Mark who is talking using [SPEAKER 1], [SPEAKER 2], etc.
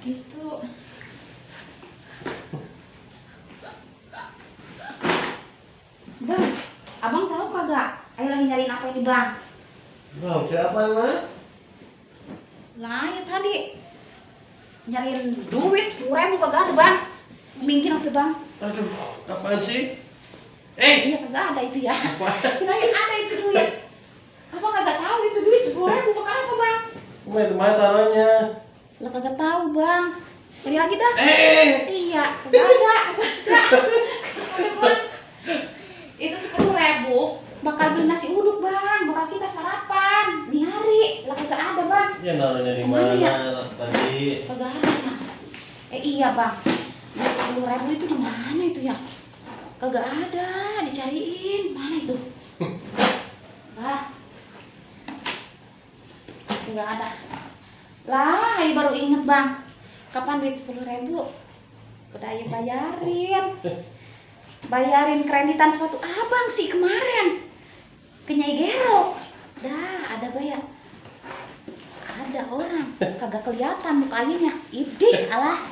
[SPEAKER 1] Gitu. Bang, abang tahu kagak? Ayo lagi nyariin apa ini bang?
[SPEAKER 2] Bang, siapa emang?
[SPEAKER 1] Lah ya tadi nyariin duit 10.000 kagak ada bang. Minggir apa bang?
[SPEAKER 2] Aduh, apaan sih?
[SPEAKER 1] Iya kagak ada itu ya. Kirain ada itu duit. Abang kagak tahu itu duit 10.000 pakai apa bang?
[SPEAKER 2] Main kemana taruhnya?
[SPEAKER 1] Lah kagak tahu bang. Cari lagi dah. Iya, kagak ada. Bang. Itu 10.000 bakal beli nasi uduk bang, bakal kita sarapan di hari. Lah kagak ada bang.
[SPEAKER 2] Ya naruhnya di
[SPEAKER 1] Kemana ya?
[SPEAKER 2] mana tadi?
[SPEAKER 1] Kagak ada ya. Iya bang. 10.000 itu di mana itu ya? Kagak ada, dicariin. Mana itu? Lah. Kagak ada. Lah, ayo baru inget bang. Kapan duit 10.000? Udah ayo bayarin kreditan sepatu abang sih kemarin ke Nyai Gero. Dah ada bayar. Ada orang kagak kelihatan mukanya. Idih alah.